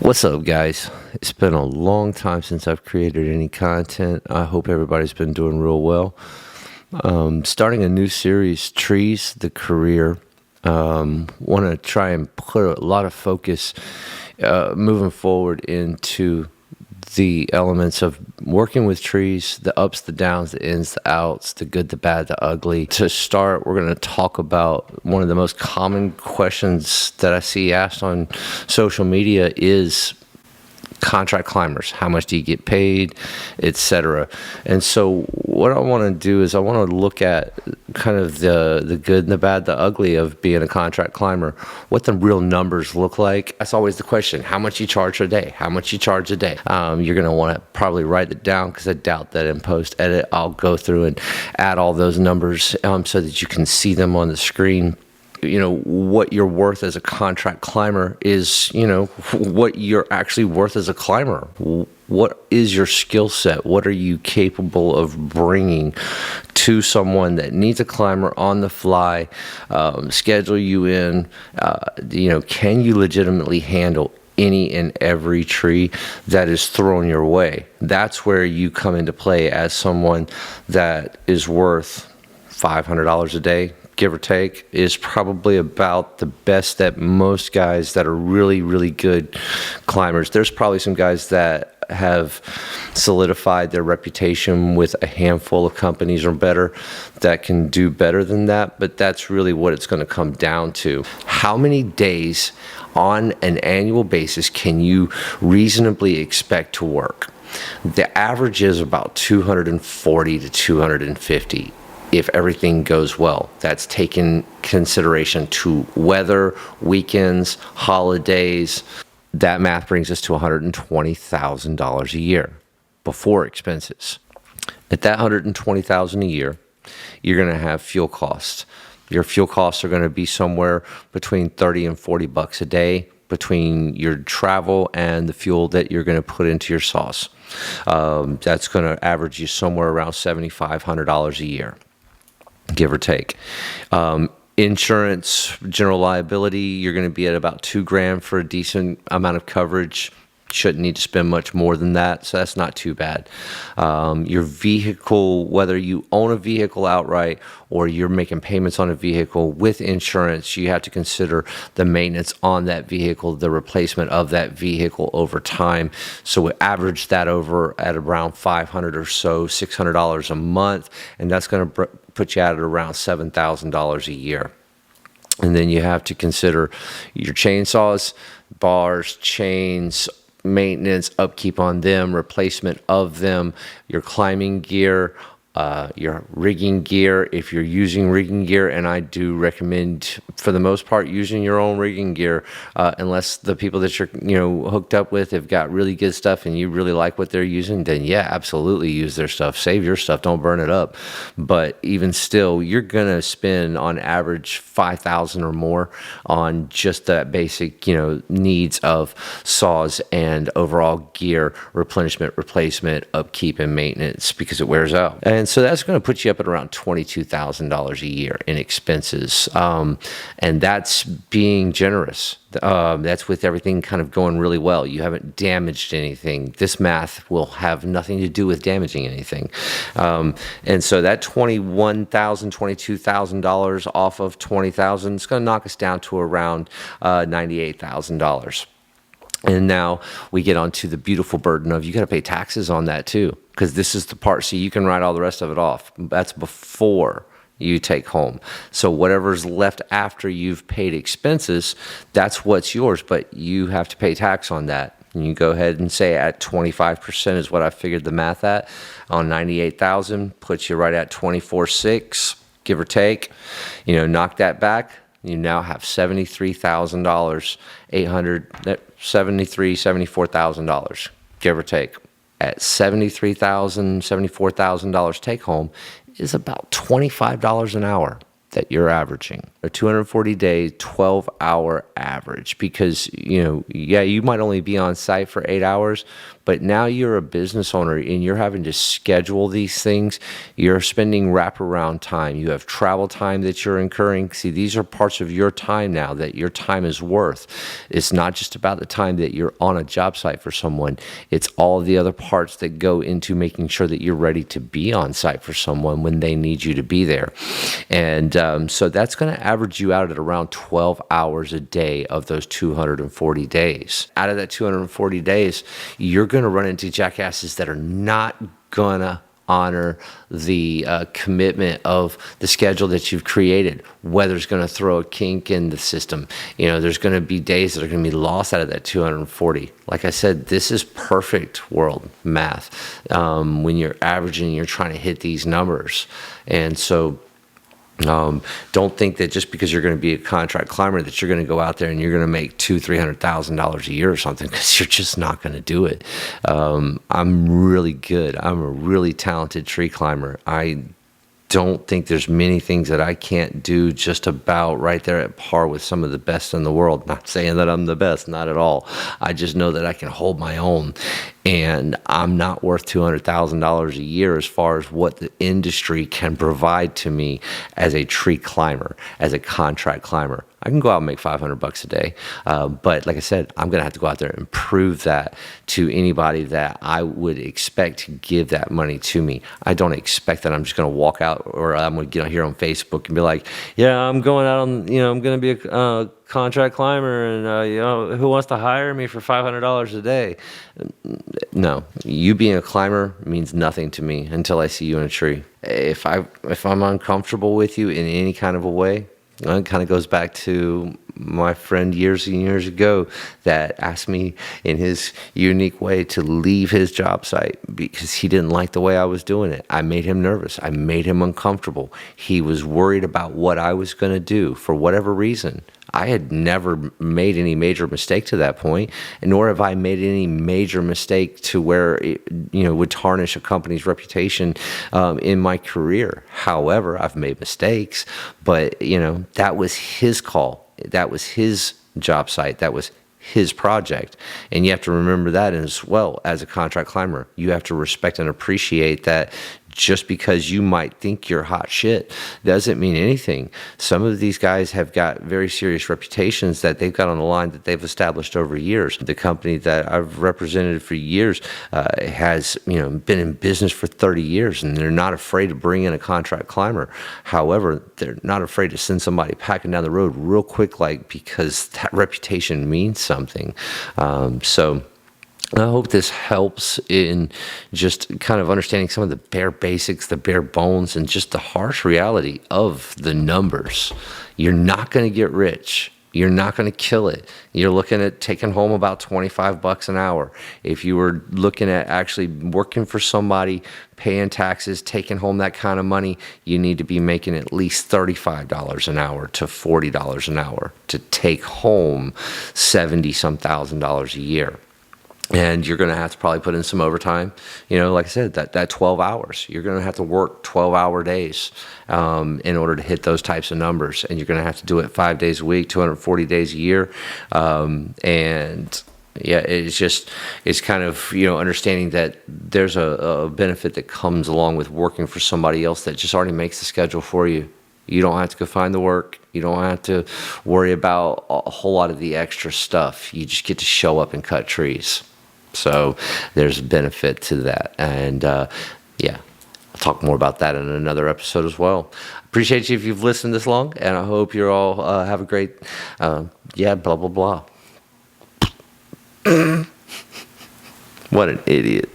What's up, guys? It's been a long time since I've created any content. I hope everybody's been doing real well. Starting a new series, Trees, the Career. Want to try and put a lot of focus moving forward into the elements of working with trees, the ups, the downs, the ins, the outs, the good, the bad, the ugly. To start, we're going to talk about one of the most common questions that I see asked on social media is contract climbers. How much do you get paid, etc. And so what I want to do is I want to look at kind of the good and the bad, the ugly of being a contract climber, what the real numbers look like. That's always the question: how much you charge a day, how much you charge a day. You're going to want to probably write it down, because I doubt that in post edit I'll go through and add all those numbers so that you can see them on the screen. What you're worth as a contract climber is, what you're actually worth as a climber. What is your skill set? What are you capable of bringing to someone that needs a climber on the fly, schedule you in? Can you legitimately handle any and every tree that is thrown your way? That's where you come into play as someone that is worth $500 a day, give or take, is probably about the best that most guys that are really, really good climbers. There's probably some guys that have solidified their reputation with a handful of companies or better that can do better than that, but that's really what it's going to come down to. How many days on an annual basis can you reasonably expect to work? The average is about 240 to 250. If everything goes well. That's taken consideration to weather, weekends, holidays. That math brings us to $120,000 a year before expenses. At that $120,000 a year, you're going to have fuel costs. Your fuel costs are going to be somewhere between 30 and 40 bucks a day between your travel and the fuel that you're going to put into your sauce. That's going to average you somewhere around $7,500 a year, give or take. Insurance, general liability, you're going to be at about $2,000 for a decent amount of coverage. Shouldn't need to spend much more than that, so that's not too bad. Your vehicle, whether you own a vehicle outright or you're making payments on a vehicle with insurance, you have to consider the maintenance on that vehicle, the replacement of that vehicle over time. So we average that over at around $500 or so, $600 a month, and that's going to put you at around $7,000 a year. And then you have to consider your chainsaws, bars, chains, maintenance, upkeep on them, replacement of them, your climbing gear, your rigging gear, if you're using rigging gear. And I do recommend, for the most part, using your own rigging gear, unless the people that you're hooked up with have got really good stuff and you really like what they're using, then yeah, absolutely use their stuff. Save your stuff, don't burn it up. But even still, you're gonna spend on average $5,000 or more on just that basic needs of saws and overall gear replenishment, replacement, upkeep, and maintenance, because it wears out. And so that's going to put you up at around $22,000 a year in expenses. And that's being generous. That's with everything kind of going really well. You haven't damaged anything. This math will have nothing to do with damaging anything. And so that $21,000, $22,000 off of $20,000 is going to knock us down to around $98,000. And now we get onto the beautiful burden of you got to pay taxes on that too, because this is the part. See, you can write all the rest of it off. That's before you take home. So whatever's left after you've paid expenses, that's what's yours, but you have to pay tax on that. And you go ahead and say at 25% is what I figured the math at on 98,000, puts you right at 24,600, give or take. Knock that back. You now have $73,000, $74,000, give or take. At $73,000, $74,000 take home is about $25 an hour. that you're averaging, a 240-day, 12-hour average, because, yeah, you might only be on site for 8 hours, but now you're a business owner and you're having to schedule these things. You're spending wraparound time. You have travel time that you're incurring. See, these are parts of your time now that your time is worth. It's not just about the time that you're on a job site for someone. It's all of the other parts that go into making sure that you're ready to be on site for someone when they need you to be there. And so that's going to average you out at around 12 hours a day of those 240 days. Out of that 240 days, you're going to run into jackasses that are not going to honor the commitment of the schedule that you've created. Weather's going to throw a kink in the system. There's going to be days that are going to be lost out of that 240. Like I said, this is perfect world math when you're averaging, you're trying to hit these numbers. And so don't think that just because you're going to be a contract climber that you're going to go out there and you're going to make $200,000-$300,000 a year or something, because you're just not going to do it. I'm really good. I'm a really talented tree climber. I don't think there's many things that I can't do just about right there at par with some of the best in the world. Not saying that I'm the best, not at all. I just know that I can hold my own. And I'm not worth $200,000 a year as far as what the industry can provide to me as a tree climber, as a contract climber. I can go out and make $500 a day. But like I said, I'm going to have to go out there and prove that to anybody that I would expect to give that money to me. I don't expect that I'm just going to walk out, or I'm going to get here on Facebook and be like, yeah, I'm going out on, I'm going to be a contract climber, and who wants to hire me for $500 a day? No, you being a climber means nothing to me until I see you in a tree. If I'm uncomfortable with you in any kind of a way, it kind of goes back to my friend years and years ago that asked me in his unique way to leave his job site because he didn't like the way I was doing it. I made him nervous. I made him uncomfortable. He was worried about what I was going to do for whatever reason. I had never made any major mistake to that point, nor have I made any major mistake to where it, would tarnish a company's reputation in my career. However, I've made mistakes, but that was his call. That was his job site. That was his project. And you have to remember that as well as a contract climber. You have to respect and appreciate that just because you might think you're hot shit doesn't mean anything. Some of these guys have got very serious reputations that they've got on the line that they've established over years. The company that I've represented for years has been in business for 30 years, and they're not afraid to bring in a contract climber. However, they're not afraid to send somebody packing down the road real quick, because that reputation means something. So I hope this helps in just kind of understanding some of the bare basics, the bare bones, and just the harsh reality of the numbers. You're not going to get rich. You're not going to kill it. You're looking at taking home about $25 an hour. If you were looking at actually working for somebody, paying taxes, taking home that kind of money, you need to be making at least $35 an hour to $40 an hour to take home $70-some thousand a year. And you're going to have to probably put in some overtime. Like I said, that 12 hours. You're going to have to work 12-hour days in order to hit those types of numbers. And you're going to have to do it 5 days a week, 240 days a year. And yeah, it's kind of, understanding that there's a benefit that comes along with working for somebody else that just already makes the schedule for you. You don't have to go find the work. You don't have to worry about a whole lot of the extra stuff. You just get to show up and cut trees. So there's benefit to that. And yeah, I'll talk more about that in another episode as well. Appreciate you if you've listened this long, and I hope you're all have a great, blah, blah, blah. What an idiot.